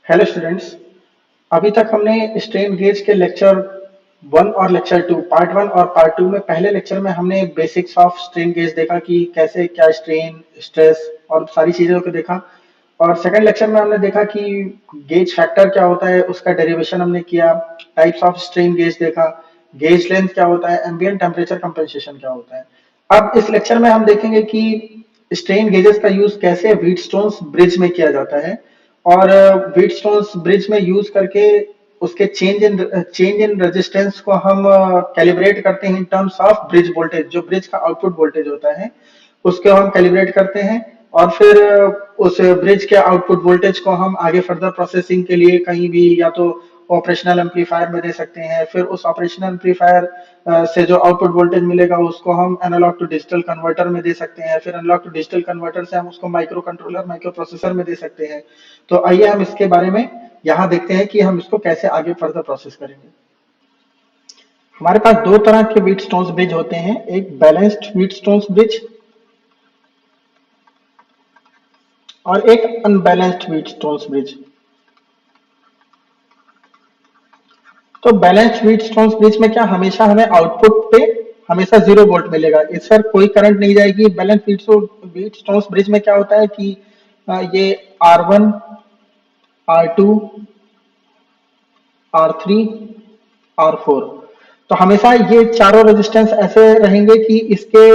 Hello students. अभी तक हमने स्ट्रेन गेज के लेक्चर वन और लेक्चर टू पार्ट वन और पार्ट टू में पहले लेक्चर में हमने बेसिक्स ऑफ स्ट्रेन गेज देखा कि कैसे क्या स्ट्रेन स्ट्रेस और सारी चीजों को देखा। और सेकंड लेक्चर में हमने देखा कि गेज फैक्टर क्या होता है, उसका डेरिवेशन हमने किया। टाइप्स ऑफ स्ट्रेन गेज देखा, गेज लेंथ क्या होता है, एम्बिएंट टेम्परेचर कंपनसेशन क्या होता है। अब इस लेक्चर में हम देखेंगे कि स्ट्रेन गेजेस का यूज कैसे व्हीटस्टोन्स ब्रिज में किया जाता है और व्हीटस्टोन्स ब्रिज में यूज करके उसके चेंज इन रेजिस्टेंस को हम कैलिब्रेट करते हैं इन टर्म्स ऑफ ब्रिज वोल्टेज। जो ब्रिज का आउटपुट वोल्टेज होता है उसको हम कैलिब्रेट करते हैं और फिर उस ब्रिज के आउटपुट वोल्टेज को हम आगे फर्दर प्रोसेसिंग के लिए कहीं भी या तो ऑपरेशनल एम्पलीफायर में दे सकते हैं। फिर उस ऑपरेशनल एम्पलीफायर से जो आउटपुट वोल्टेज मिलेगा उसको हम एनालॉग टू डिजिटल कन्वर्टर में दे सकते हैं। फिर एनालॉग टू डिजिटल कन्वर्टर से हम उसको माइक्रो कंट्रोलर माइक्रो प्रोसेसर में दे सकते हैं। तो आइए हम इसके बारे में यहाँ देखते हैं कि हम इसको कैसे आगे फर्दर प्रोसेस करेंगे। हमारे पास दो तरह के व्हीटस्टोन्स ब्रिज होते हैं, एक बैलेंस्ड व्हीटस्टोन्स ब्रिज और एक अनबैलेंस्ड व्हीटस्टोन्स ब्रिज। तो बैलेंस्ड व्हीटस्टोन्स ब्रिज में क्या हमेशा हमें आउटपुट पे हमेशा 0 वोल्ट मिलेगा, इस पर कोई करंट नहीं जाएगी। बैलेंस व्हीटस्टोन्स ब्रिज में क्या होता है कि ये R1 R2 R3 R4, तो हमेशा ये चारों रेजिस्टेंस ऐसे रहेंगे कि इसके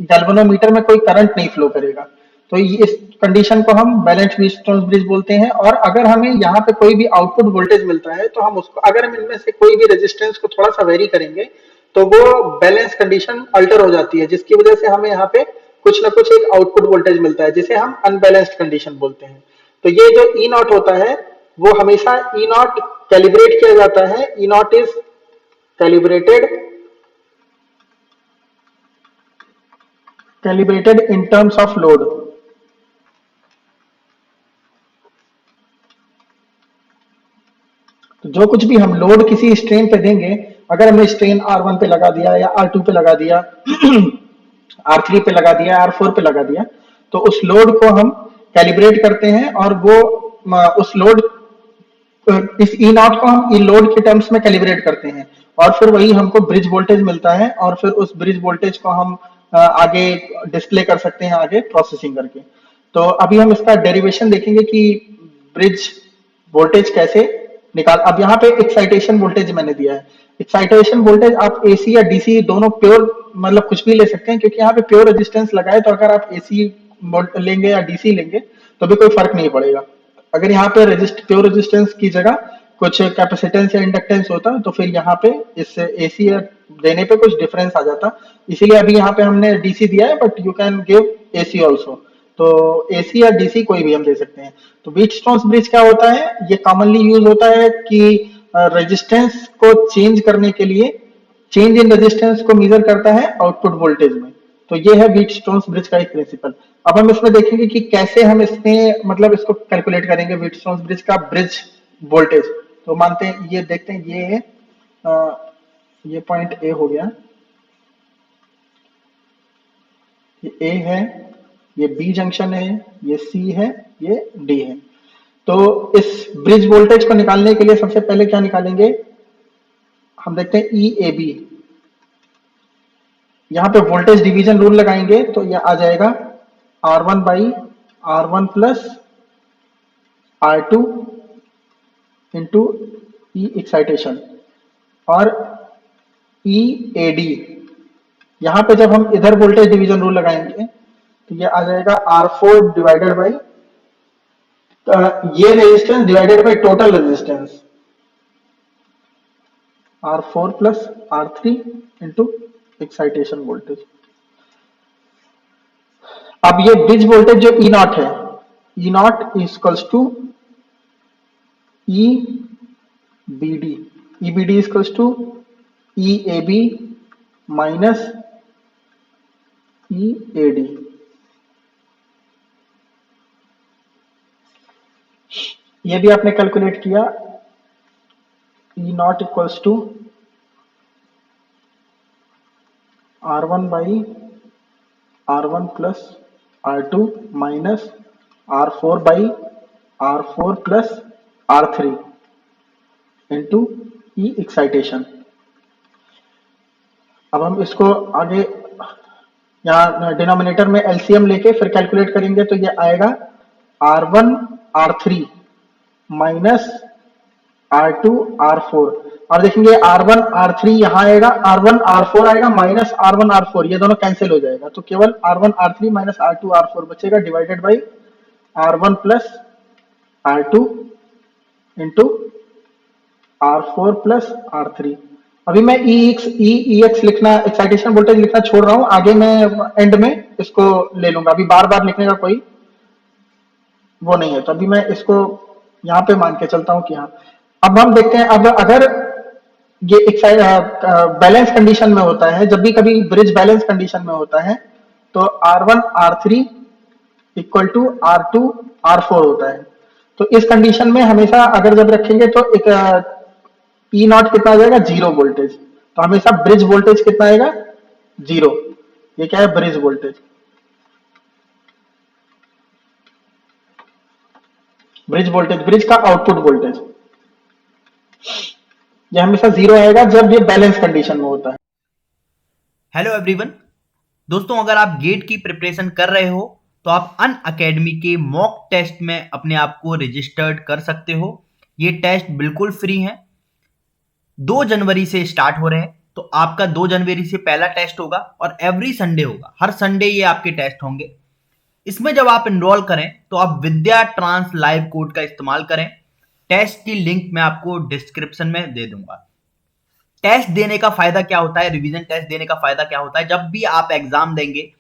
गैल्वेनोमीटर में कोई करंट नहीं फ्लो करेगा। तो इस कंडीशन को हम बैलेंस्ड व्हीटस्टोन्स ब्रिज बोलते हैं। और अगर हमें यहाँ पे कोई भी आउटपुट वोल्टेज मिलता है तो हम उसको अगर हम इनमें से कोई भी रेजिस्टेंस को थोड़ा सा वेरी करेंगे तो वो बैलेंस कंडीशन अल्टर हो जाती है, जिसकी वजह से हमें यहाँ पे कुछ ना कुछ एक आउटपुट वोल्टेज मिलता है जिसे हम अनबैलेंस्ड कंडीशन बोलते हैं। तो ये जो ई नॉट होता है वो हमेशा ई नॉट कैलिब्रेट किया जाता है। E naught is calibrated in terms of load. तो जो कुछ भी हम लोड किसी स्ट्रेन पे देंगे, अगर हमने स्ट्रेन R1 पे लगा दिया या R2 पे लगा दिया R3 पे लगा दिया R4 पे लगा दिया, तो उस लोड को हम कैलिब्रेट करते हैं और वो उस लोड इस ई नॉट को हम ई लोड के टर्म्स में कैलिब्रेट करते हैं और फिर वही हमको ब्रिज वोल्टेज मिलता है और फिर उस ब्रिज वोल्टेज को हम आगे डिस्प्ले कर सकते हैं आगे प्रोसेसिंग करके। तो अभी हम इसका डेरिवेशन देखेंगे कि ब्रिज वोल्टेज कैसे निकाल। अब यहाँ पे एक्साइटेशन वोल्टेज मैंने दिया है। एक्साइटेशन वोल्टेज आप एसी या डीसी दोनों प्योर मतलब कुछ भी ले सकते हैं, क्योंकि यहाँ पे प्योर रेजिस्टेंस लगाए तो अगर आप एसी लेंगे या डीसी लेंगे तो भी कोई फर्क नहीं पड़ेगा। अगर यहाँ पे प्योर रेजिस्टेंस की जगह कुछ कैपेसिटेंस या इंडक्टेंस होता तो फिर यहाँ पे इस एसी देने पे कुछ डिफरेंस आ जाता। इसीलिए अभी यहाँ पे हमने डीसी दिया है, but you can give AC also. तो एसी या डीसी कोई भी हम दे सकते हैं। तो व्हीटस्टोन्स ब्रिज क्या होता है, ये कॉमनली यूज होता है कि रेजिस्टेंस को चेंज करने के लिए चेंज इन रेजिस्टेंस को मेजर करता है आउटपुट वोल्टेज में। तो ये है व्हीटस्टोन्स ब्रिज का एक प्रिंसिपल। अब हम इसमें देखेंगे कि कैसे हम इसमें मतलब इसको कैलकुलेट करेंगे व्हीटस्टोन्स ब्रिज का ब्रिज वोल्टेज। तो मानते हैं ये देखते हैं ये पॉइंट ए हो गया, ये ए है, ये बी जंक्शन है, ये सी है, ये डी है। तो इस ब्रिज वोल्टेज को निकालने के लिए सबसे पहले क्या निकालेंगे, हम देखते हैं ई ए बी। यहाँ पे वोल्टेज डिवीजन रूल लगाएंगे तो ये आ जाएगा R1 plus R2 into E excitation और ई ए डी। यहाँ पे जब हम इधर वोल्टेज डिवीजन रूल लगाएंगे तो ये आ जाएगा R4 डिवाइडेड बाई ये resistance divided by total resistance R4 plus R3 into excitation voltage. अब ये ब्रिज वोल्टेज जो ई नॉट है, E naught equals to E B D. E B D equals to E A B minus E A D. ये भी आपने calculate किया, E naught equals to R1 by R1 plus R2 minus R4 by R4 plus R3 into E excitation. अब हम इसको आगे यहाँ denominator में एलसीएम लेके फिर कैलकुलेट करेंगे तो ये आएगा R1 R3 minus R2 R4। और देखेंगे R1 R3 यहाँ आएगा, R1 R4 आएगा माइनस R1 R4, ये दोनों कैंसिल हो जाएगा तो केवल R1 R3 minus R2 R4 बचेगा divided by R1 plus R2 into R4 plus R3। अभी मैं EX लिखना, एक्साइटेशन वोल्टेज लिखना छोड़ रहा हूं, आगे मैं एंड में इसको ले लूंगा, अभी बार बार लिखने का कोई वो नहीं है, तो अभी मैं इसको यहाँ पे मान के चलता हूँ कि हाँ। अब हम देखते हैं, अब अगर ये बैलेंस कंडीशन में होता है, जब भी कभी ब्रिज बैलेंस कंडीशन में होता है तो R1 R3 equal to R2 R4 होता है। तो इस कंडीशन में हमेशा अगर जब रखेंगे तो एक ई नॉट कितना आ जाएगा, 0 वोल्टेज। तो हमेशा ब्रिज वोल्टेज कितना आएगा, 0। ये क्या है, bridge voltage. Bridge voltage, bridge का आउटपुट वोल्टेज, ये हमेशा 0 आएगा जब ये बैलेंस कंडीशन में होता है। हेलो एवरीवन, दोस्तों अगर आप गेट की प्रिपरेशन कर रहे हो तो आप अन अकेडमी के मॉक टेस्ट में अपने आप को रजिस्टर्ड कर सकते हो। ये टेस्ट बिल्कुल फ्री है, 2 जनवरी से स्टार्ट हो रहे हैं। तो आपका 2 जनवरी से पहला टेस्ट होगा और एवरी संडे होगा, हर संडे ये आपके टेस्ट होंगे। इसमें जब आप एनरोल करें तो आप विद्या ट्रांस लाइव कोड का इस्तेमाल करें। टेस्ट की लिंक मैं आपको डिस्क्रिप्शन में दे दूंगा। टेस्ट देने का फायदा क्या होता है, रिवीजन टेस्ट देने का फायदा क्या होता है, जब भी आप एग्जाम देंगे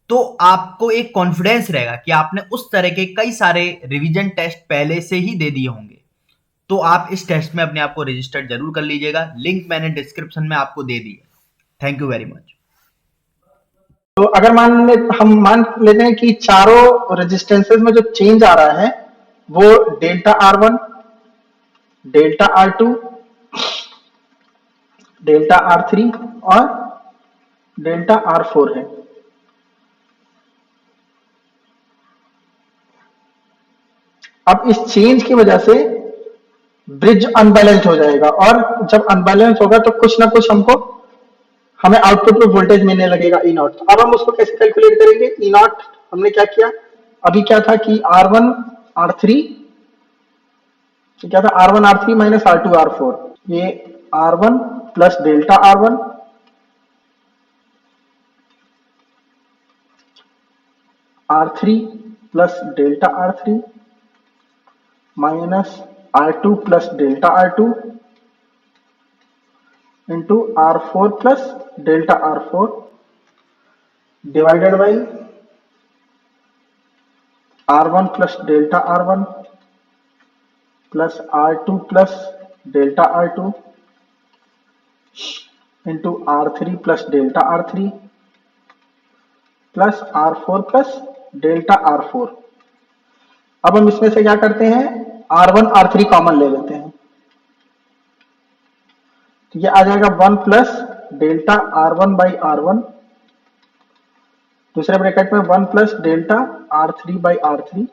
तो आपको एक कॉन्फिडेंस रहेगा कि आपने उस तरह के कई सारे रिवीजन टेस्ट पहले से ही दे दिए होंगे। तो आप इस टेस्ट में अपने आप को रजिस्टर्ड जरूर कर लीजिएगा, लिंक मैंने डिस्क्रिप्शन में आपको दे दी है। Thank you very much. तो अगर हम मान लेते हैं कि चारों रेजिस्टेंसेस में जो चेंज आ रहा है वो delta R1, delta R2, delta R3 और डेल्टा R4 है। अब इस चेंज की वजह से ब्रिज अनबैलेंस्ड हो जाएगा, और जब अनबैलेंस होगा तो कुछ ना कुछ हमें आउटपुट में वोल्टेज मिलने लगेगा ई नॉट। अब हम उसको कैसे कैलकुलेट करेंगे, ई नॉट हमने क्या किया, अभी क्या था कि R1 R3, क्या था, R1 R3 minus R2 R4, ये R1 plus delta R1 R3 plus delta R3 minus R2 plus delta R2 into R4 plus delta R4 divided by R1 plus delta R1 plus R2 plus delta R2 into R3 plus delta R3 plus R4 plus delta R4। अब हम इसमें से क्या करते हैं, R1 R3 common ले लेते हैं, तो ये आ जाएगा 1 plus delta R1 by R1, दूसरे ब्रैकेट में 1 plus delta R3 by R3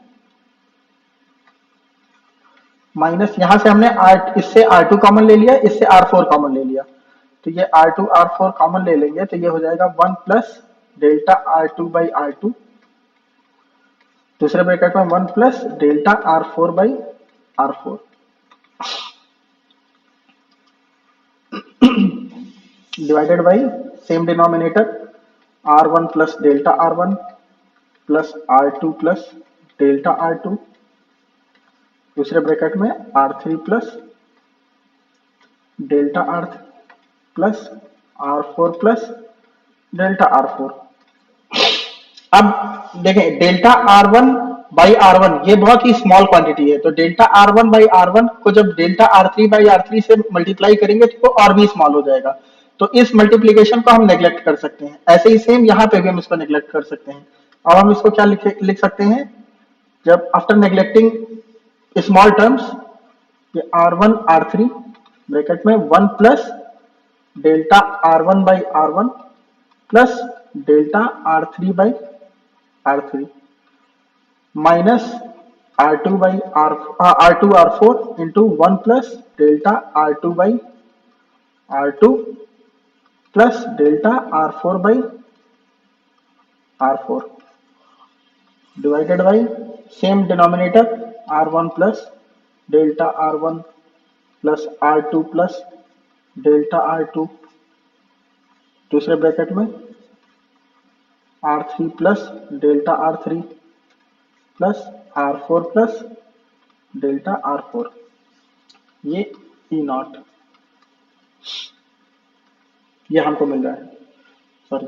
minus, यहां से हमने इससे R2 कॉमन ले लिया, इससे R4 कॉमन ले लिया, तो ये R2 R4 कॉमन ले लेंगे तो ये हो जाएगा 1 plus delta R2 by R2, दूसरे ब्रैकेट में 1 plus delta R4 by R4 divided by same denominator R1 plus delta R1 plus R2 plus delta R2, दूसरे ब्रैकेट में R3 plus delta R3 plus R4 plus delta R4। अब देखें delta R1 by R1 ये बहुत ही small quantity है, तो delta R1 by R1 को जब डेल्टा R3 बाई R3 से मल्टीप्लाई करेंगे तो वो और भी स्मॉल हो जाएगा। तो इस मल्टीप्लीकेशन को हम नेग्लेक्ट कर सकते हैं, ऐसे ही सेम यहाँ पे भी हम इसको नेग्लेक्ट कर सकते हैं। अब हम इसको क्या लिख सकते हैं, जब आफ्टर नेग्लेक्टिंग स्मॉल टर्म्स, ये R1 R3 ब्रैकेट में 1 plus delta R1 by R1 plus delta R3 by R3 minus R2 R4 into 1 plus delta R2 plus delta R4 divided by same denominator R1 plus delta R1 plus R2 plus delta R2 दूसरे bracket में R3 plus delta R3 plus R4 plus delta R4 ये E not ये हमको मिल रहा है, sorry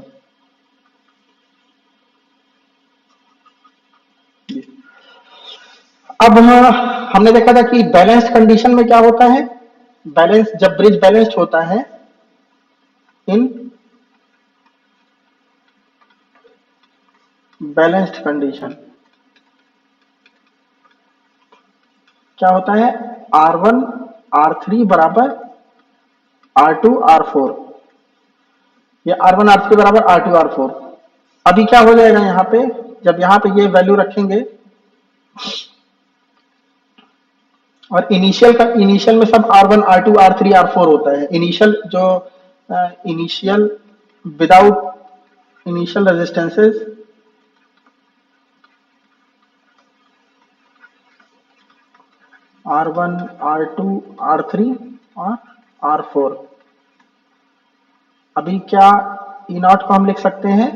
अब हमने देखा था कि बैलेंस्ड कंडीशन में क्या होता है, बैलेंस जब ब्रिज बैलेंस्ड होता है इन बैलेंस्ड कंडीशन क्या होता है, R1 R3 बराबर R2 R4, ये R1 R3 बराबर R2 R4। अभी क्या हो जाएगा यहाँ पे, जब यहाँ पे ये वैल्यू रखेंगे और इनिशियल में सब R1 R2 R3 R4 होता है, इनिशियल जो initial without initial resistances R1 R2 R3 और R4। अभी क्या E नॉट को हम लिख सकते हैं,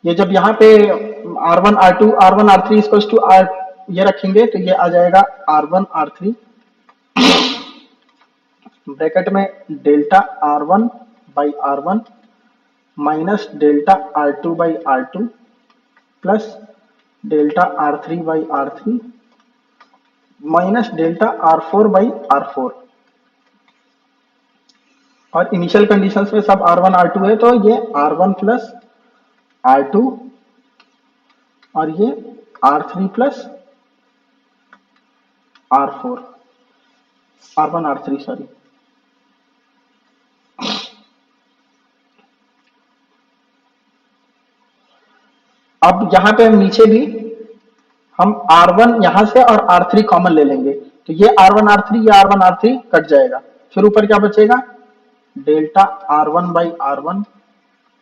ये जब यहाँ पे R1 R3 equals to R ये रखेंगे तो ये आ जाएगा R1 R3 ब्रैकेट में delta R1 by R1 minus delta R2 by R2 plus delta R3 by R3 minus delta R4 by R4 और इनिशियल कंडीशंस में सब R1 R2 है तो ये R1 प्लस R2 और ये R3 plus R4 R1 R3 sorry. अब यहाँ पे हम नीचे भी हम R1 यहाँ से और R3 कॉमन ले लेंगे तो ये R1 R3 ये R1 R3 कट जाएगा, फिर ऊपर क्या बचेगा delta R1 by R1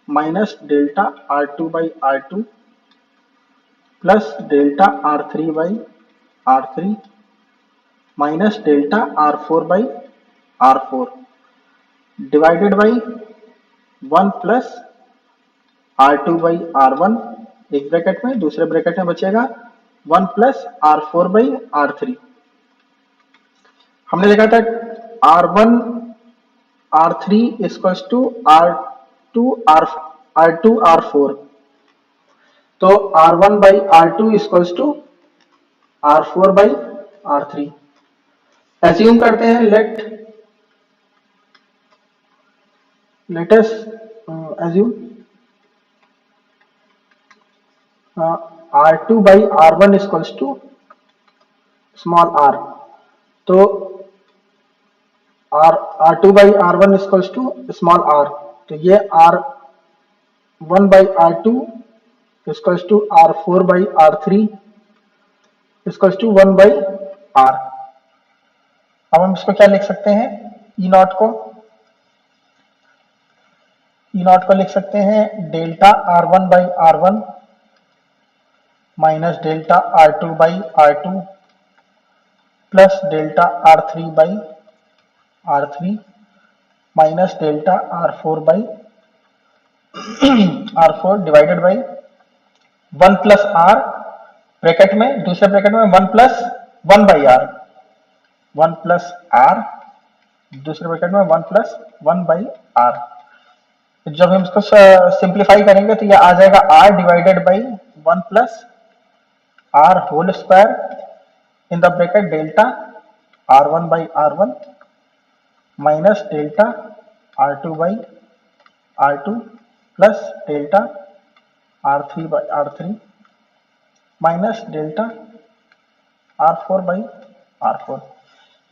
minus delta R2 by R2 plus delta R3 by R3 minus delta R4 by R4 divided by 1 plus R2 by R1 एक ब्रैकेट में, दूसरे bracket में बचेगा 1 प्लस R4 बाई R3। हमने देखा था R1 R3 equals to R2 R4, तो R1 by R2 equals to R4 by R3। Assume करते हैं let us assume R2 by R1 equals to small r, तो R2 by R1 equals to small r, तो ये R1 by R2 equals to R4 by R3 equals to 1 by R। अब हम इसको क्या लिख सकते हैं, E नॉट को लिख सकते हैं delta R1 by R1 minus delta R2 by R2 plus delta R3 by R3 minus delta R4 by R4 divided by 1 plus R bracket में, दूसरे ब्रैकेट में 1 plus 1 by R, 1 plus R दूसरे bracket में 1 plus 1 by R। जब हम इसको simplify करेंगे तो ये आ जाएगा R divided by 1 plus R whole square in the bracket delta R1 by R1 minus delta R2 by R2 plus delta R3 by R3 minus delta R4 by R4।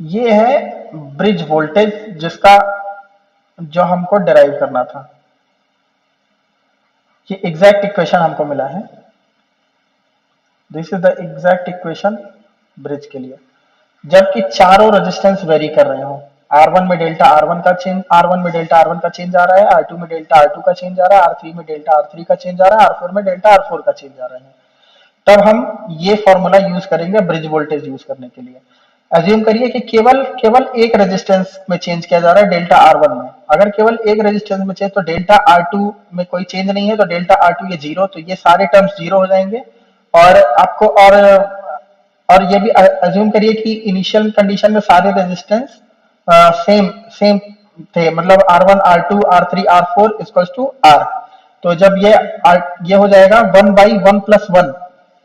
ये है ब्रिज वोल्टेज जिसका जो हमको derive करना था। ये exact equation हमको मिला है। This is the exact equation bridge के लिए, जबकि चारों रेजिस्टेंस वेरी कर रहे हो। R1 में डेल्टा R1 का चेंज, R1 में डेल्टा R1 का चेंज आ रहा है, R2 में डेल्टा R2 का चेंज आ रहा है, R3 में डेल्टा R3 का चेंज आ रहा है, R4 में डेल्टा R4 का चेंज आ रहा है। तब हम ये फॉर्मूला यूज करेंगे ब्रिज वोल्टेज यूज करने के लिए। अज्यूम करिए कि केवल केवल एक रेजिस्टेंस में चेंज किया जा रहा है डेल्टा R1 में। अगर केवल एक रेजिस्टेंस में चेंज, तो डेल्टा R2 में कोई चेंज नहीं है, तो डेल्टा R2 ये जीरो, तो ये सारे टर्म्स जीरो हो जाएंगे। और आपको और ये भी अज्यूम करिए कि इनिशियल कंडीशन में सारे रेजिस्टेंस सेम सेम थे, मतलब R1 R2 R3 R4 equals to R। तो जब ये हो जाएगा 1/1+1,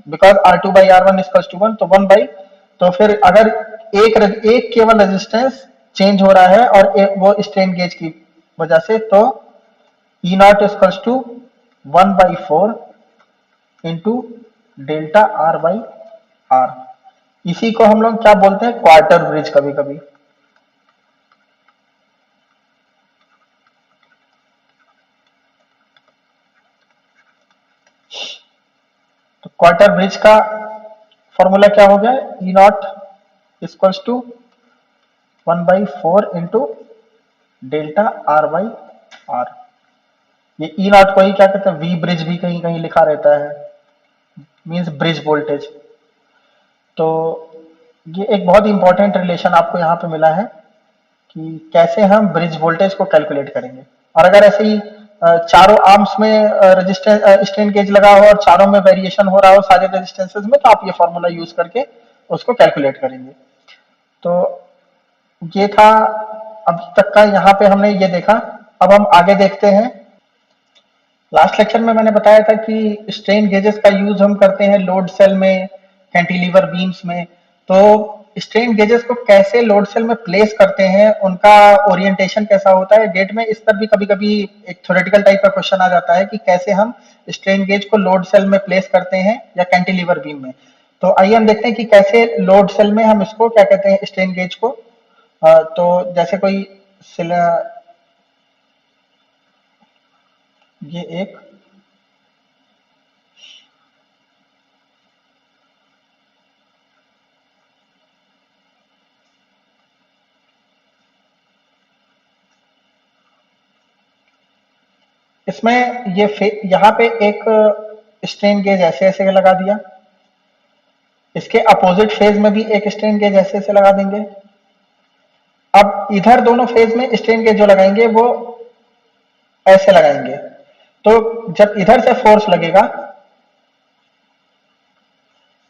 because R2 by R1 equals to 1, तो 1 तो फिर अगर एक केवल रेजिस्टेंस चेंज हो रहा है और वो स्ट्रेन गेज की वजह से, तो E not equals to 1/4 into delta R/R। इसी को हम लोग क्या बोलते हैं, क्वार्टर ब्रिज कभी कभी। तो क्वार्टर ब्रिज का फॉर्मूला क्या हो गया, E naught equals to 1/4 into delta R/R। ये ई नॉट को ही क्या कहते हैं, वी ब्रिज भी कहीं कहीं लिखा रहता है, मींस ब्रिज वोल्टेज। तो ये एक बहुत इंपॉर्टेंट रिलेशन आपको यहाँ पे मिला है कि कैसे हम ब्रिज वोल्टेज को कैलकुलेट करेंगे। और अगर ऐसे ही चारों आर्म्स में रेजिस्टेंस स्ट्रेन गेज लगा हो और चारों में वेरिएशन हो रहा हो सारे रेजिस्टेंसेज में, तो आप ये फॉर्मूला यूज करके उसको कैलकुलेट करेंगे। तो ये था अभी तक का, यहाँ पे हमने ये देखा। अब हम आगे देखते हैं। लास्ट लेक्चर में मैंने बताया था कि स्ट्रेन गेजेस का यूज हम करते हैं लोड सेल में, कैंटिलीवर बीम्स में। तो स्ट्रेन गेजेस को कैसे लोड सेल में प्लेस करते हैं, उनका ओरिएंटेशन कैसा होता है गेट में, इस पर भी कभी कभी एक थ्योरेटिकल टाइप का क्वेश्चन आ जाता है कि कैसे हम स्ट्रेन गेज को लोड सेल में प्लेस करते हैं या कैंटिलीवर बीम में। तो आइए हम देखते हैं कि कैसे लोड सेल में हम इसको क्या कहते हैं, स्ट्रेन गेज को। तो जैसे कोई ये एक इसमें यहाँ पे एक स्ट्रेन गेज ऐसे ऐसे लगा दिया, इसके अपोजिट फेज में भी एक स्ट्रेन गेज ऐसे ऐसे लगा देंगे। अब इधर दोनों फेज में स्ट्रेन गेज जो लगाएंगे वो ऐसे लगाएंगे। तो जब इधर से फोर्स लगेगा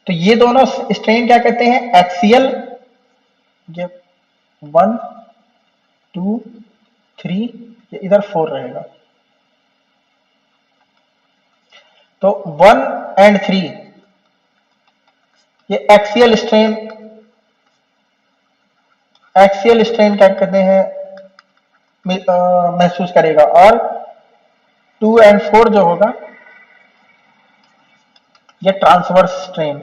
तो ये दोनों स्ट्रेन क्या कहते हैं, एक्सियल। ये 1 2 3, ये इधर 4 रहेगा। तो 1 और 3 ये एक्सियल स्ट्रेन क्या कहते हैं, महसूस करेगा। और 2 और 4 जो होगा ये ट्रांसवर्स स्ट्रेन।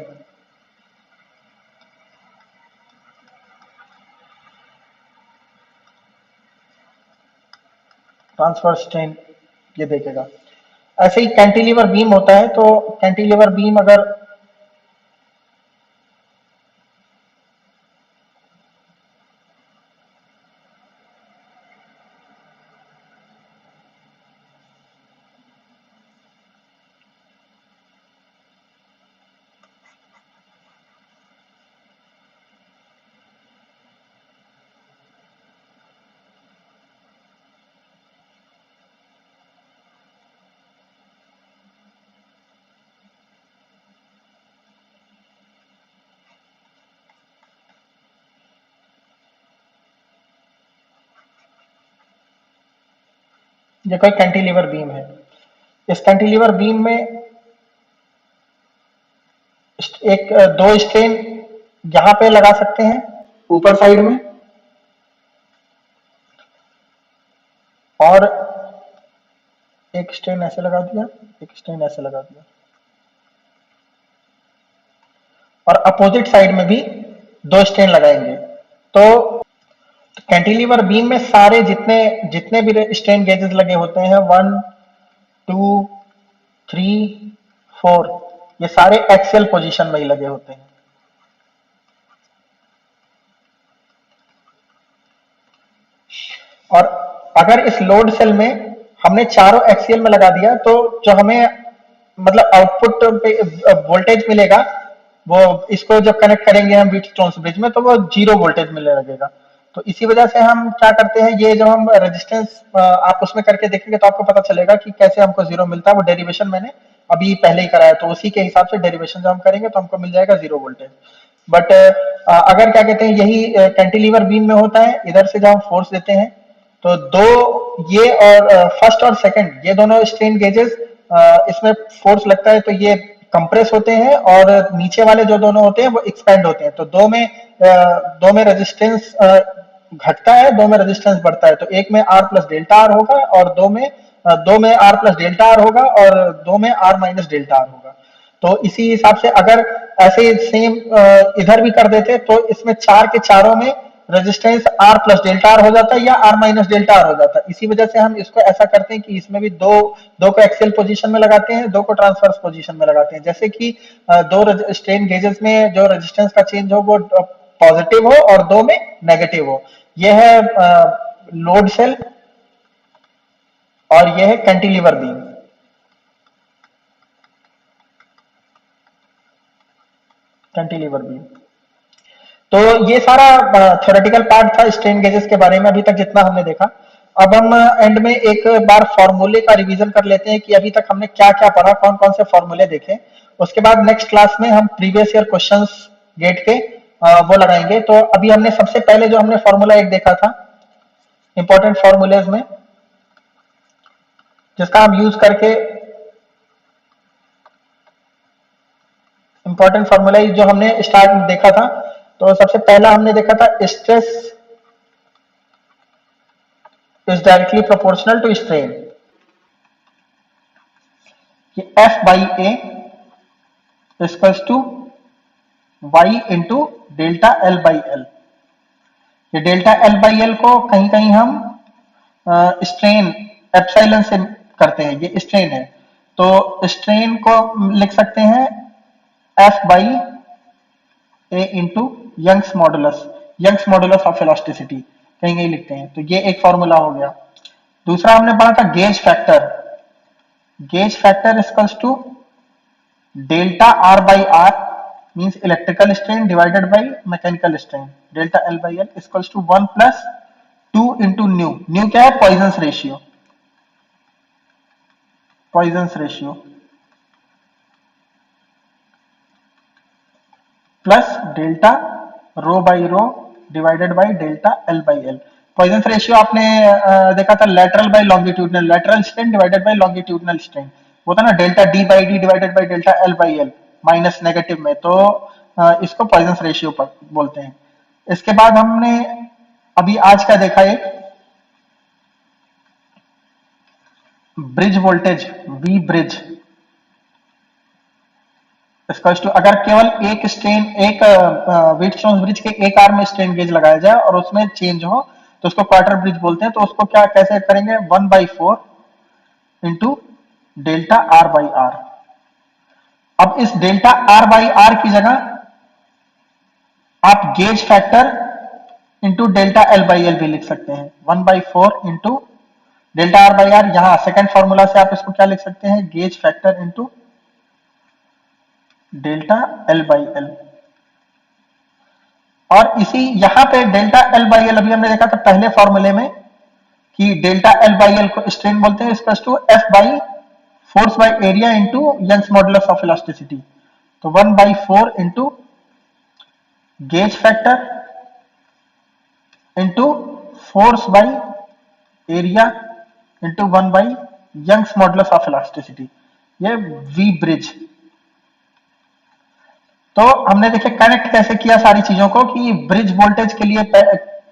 ट्रांसवर्स स्ट्रेन ये देखेगा। ऐसे ही कैंटिलीवर बीम होता है, तो कैंटिलीवर बीम अगर ये कोई कैंटिलीवर बीम है, इस कैंटिलीवर बीम में एक दो स्ट्रेन यहां पे लगा सकते हैं ऊपर साइड में, और एक स्ट्रेन ऐसे लगा दिया, एक स्ट्रेन ऐसे लगा दिया। और अपोजिट साइड में भी दो स्ट्रेन लगाएंगे। तो कैंटिलीवर बीम में सारे जितने जितने भी स्ट्रेन गेजेस लगे होते हैं, 1 2 3 4, ये सारे एक्सियल पोजीशन में ही लगे होते हैं। और अगर इस लोड सेल में हमने चारों एक्सियल में लगा दिया, तो जो हमें मतलब आउटपुट पे वोल्टेज मिलेगा, वो इसको जब कनेक्ट करेंगे हम व्हीटस्टोन ब्रिज में, तो वो 0 वोल्टेज मिलने लगेगा। तो इसी वजह से हम क्या करते हैं, ये जब हम रेजिस्टेंस आप उसमें करके देखेंगे तो आपको पता चलेगा कि कैसे हमको 0 मिलता है। वो डेरिवेशन मैंने अभी पहले ही कराया, तो उसी के हिसाब से डेरिवेशन जब हम करेंगे तो हमको मिल जाएगा 0 वोल्टेज। बट अगर क्या कहते हैं, यही कैंटिलीवर बीम में होता है, इधर से जब हम फोर्स देते हैं तो दो ये और फर्स्ट और सेकंड ये दोनों स्ट्रेन गेजेस इसमें फोर्स लगता है तो ये कंप्रेस होते हैं, और नीचे वाले जो दोनों होते हैं वो एक्सपेंड होते हैं। तो दो में रेजिस्टेंस घटता है, दो में रेजिस्टेंस बढ़ता है। तो एक में आर प्लस डेल्टा आर होगा, और दो में आर प्लस डेल्टा आर होगा, और दो में आर माइनस डेल्टा आर होगा। तो इसी हिसाब से अगर ऐसे सेम इधर भी कर देते तो इसमें चार के चारों में resistance R plus delta R हो जाता है, या आर माइनस डेल्टा आर हो जाता है। इसी वजह से हम इसको ऐसा करते हैं कि इसमें भी दो को एक्सियल पोजीशन में लगाते हैं, दो को ट्रांसवर्स पोजीशन में लगाते हैं। जैसे कि दो स्ट्रेन गेजेस में जो रेजिस्टेंस का चेंज हो वो पॉजिटिव हो और दो में नेगेटिव हो। यह है लोड सेल, और यह है कैंटिलीवर बीम। Cantilever beam. तो ये सारा थ्योरेटिकल पार्ट था स्ट्रेन गेजेस के बारे में, अभी तक जितना हमने देखा। अब हम एंड में एक बार फॉर्मूले का रिवीजन कर लेते हैं कि अभी तक हमने क्या क्या पढ़ा, कौन कौन से फॉर्मूले देखे। उसके बाद नेक्स्ट क्लास में हम प्रीवियस ईयर क्वेश्चंस गेट के वो लगाएंगे। तो अभी हमने सबसे पहले जो हमने फॉर्मूला एक देखा था इंपॉर्टेंट फॉर्मूलेज में, जिसका हम यूज करके इंपॉर्टेंट फॉर्मूला जो हमने स्टार्ट में देखा था, तो सबसे पहला हमने देखा था stress is directly proportional to strain, कि F by A equals to Y into delta L by L. ये डेल्टा एल बाई एल को कहीं कहीं हम स्ट्रेन एप्सिलॉन से करते हैं, ये स्ट्रेन है। तो स्ट्रेन को लिख सकते हैं F by A into Young's modulus, Young's modulus of elasticity कहीं कहीं लिखते हैं। तो ये एक फॉर्मूला हो गया। दूसरा हमने पढ़ा था gauge factor, gauge factor equals to delta R by R means electrical strain divided by mechanical strain, delta L by L equals to 1 plus 2 into nu. Nu क्या है? Poisson's ratio, Poisson's ratio plus delta rho by rho divided by delta L by L. Poisson's ratio आपने देखा था lateral by longitudinal, lateral strain divided by longitudinal strain, वो था ना delta D by D divided by delta L by L minus negative में। तो इसको poisons ratio बोलते हैं। इसके बाद हमने अभी आज का देखा एक bridge voltage V bridge two, अगर केवल एक स्ट्रेन एक व्हीटस्टोन ब्रिज के एक आर्म में स्ट्रेन गेज लगाया जाए और उसमें चेंज हो तो उसको क्वार्टर ब्रिज बोलते हैं। तो उसको क्या कैसे करेंगे? 1/4 into delta R by R. अब इस डेल्टा आर बाई आर की जगह आप gauge factor into delta L by L भी लिख सकते हैं। 1/4 into delta R by R, यहां सेकेंड फॉर्मूला से आप इसको क्या लिख सकते हैं? Gauge factor into delta L by L. और इसी यहां पे डेल्टा एल बाई एल अभी हमने देखा था पहले फॉर्मूले में कि डेल्टा एल बाई एल को स्ट्रेन बोलते हैं, इसका to F by force by area into Young's modulus of elasticity. तो 1/4 into gauge factor into force by area into 1 by Young's modulus of elasticity, ये वी ब्रिज। तो हमने देखे connect कैसे किया सारी चीजों को, कि ब्रिज वोल्टेज के लिए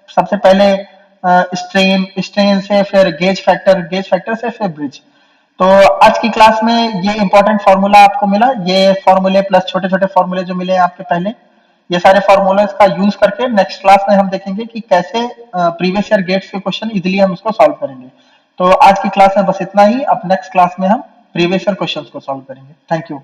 सबसे पहले स्ट्रेन, स्ट्रेन से फिर गेज फैक्टर, गेज फैक्टर से फिर ब्रिज। तो आज की क्लास में ये इंपॉर्टेंट फॉर्मूला आपको मिला, ये फॉर्मूले प्लस छोटे छोटे फॉर्मूले जो मिले आपके पहले, ये सारे फॉर्मूलाज का यूज करके नेक्स्ट क्लास में हम देखेंगे कि कैसे प्रीवियस ईयर गेट्स के क्वेश्चन इजीली हम इसको सॉल्व करेंगे। तो आज की क्लास में बस इतना ही। अब नेक्स्ट क्लास में हम प्रीवियस ईयर क्वेश्चंस को सॉल्व करेंगे। Thank you.